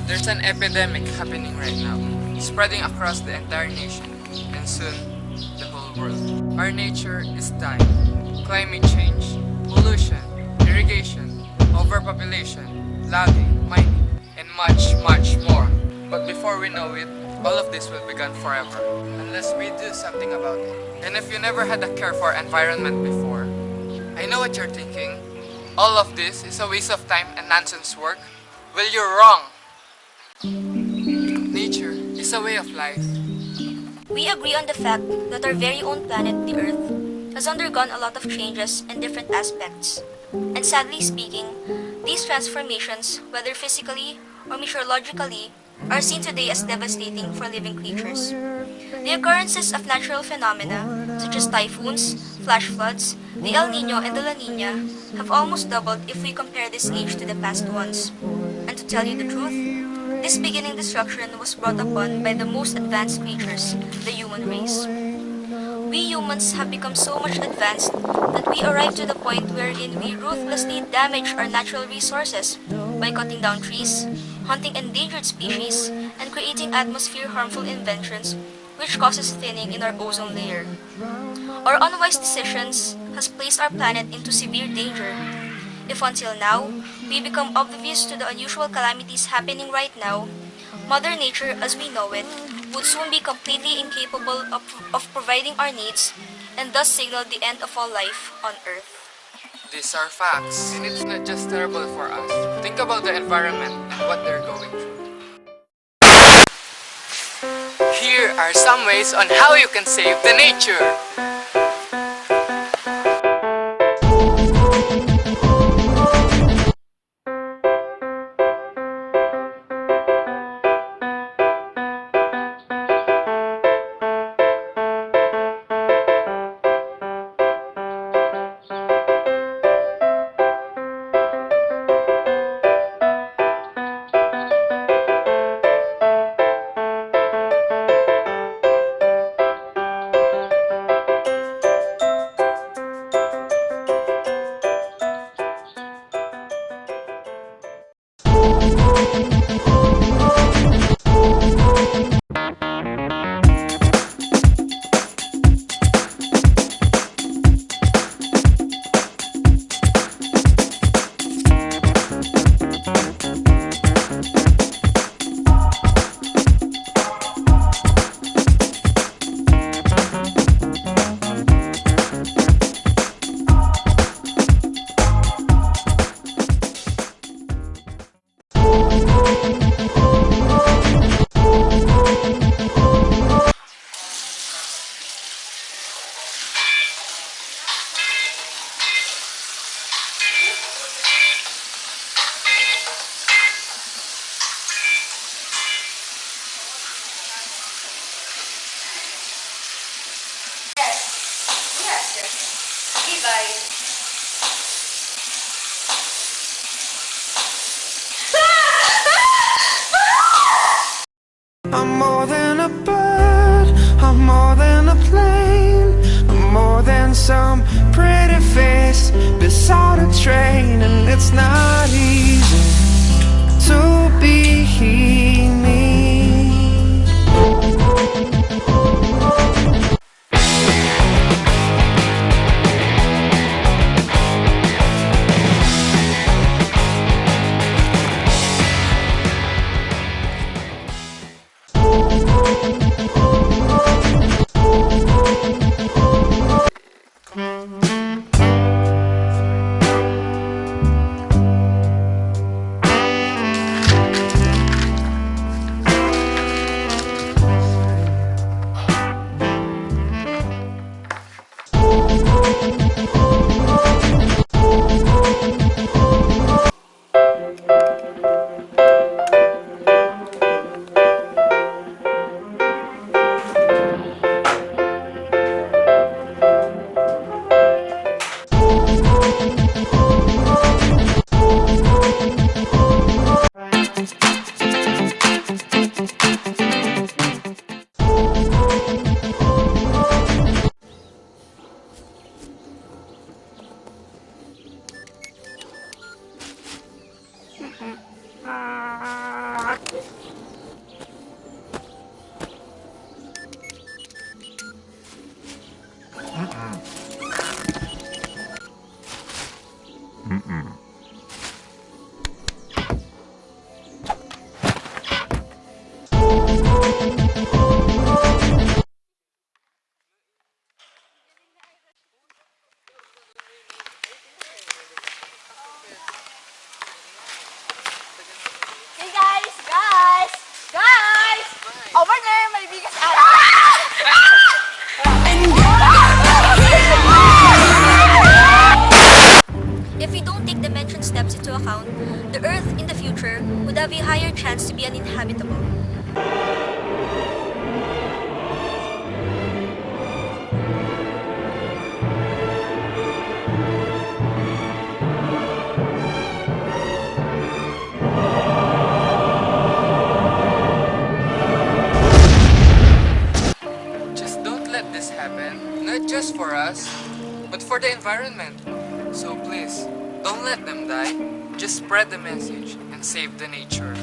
There's an epidemic happening right now, spreading across the entire nation, and soon, the whole world. Our nature is dying. Climate change, pollution, irrigation, overpopulation, logging, mining, and much, much more. But before we know it, all of this will be gone forever, unless we do something about it. And if you never had a care for environment before, I know what you're thinking. All of this is a waste of time and nonsense work. Well, you're wrong. Nature is a way of life. We agree on the fact that our very own planet, the Earth, has undergone a lot of changes in different aspects. And sadly speaking, these transformations, whether physically or meteorologically, are seen today as devastating for living creatures. The occurrences of natural phenomena, such as typhoons, flash floods, the El Nino and the La Nina, have almost doubled if we compare this age to the past ones. And to tell you the truth, this beginning destruction was brought upon by the most advanced creatures, the human race. We humans have become so much advanced that we arrive to the point wherein we ruthlessly damage our natural resources by cutting down trees, hunting endangered species, and creating atmosphere-harmful inventions which causes thinning in our ozone layer. Our unwise decisions has placed our planet into severe danger. If until now, we become oblivious to the unusual calamities happening right now, Mother Nature as we know it would soon be completely incapable of providing our needs and thus signal the end of all life on Earth. These are facts, and it's not just terrible for us. Think about the environment and what they're going through. Here are some ways on how you can save the nature. I'm more than a bird, I'm more than a plane, I'm more than some pretty face beside a train. And it's not easy to be me. account, the Earth in the future would have a higher chance to be uninhabitable. Just don't let this happen, not just for us, but for the environment. So please, don't let them die. Just spread the message and save the nature.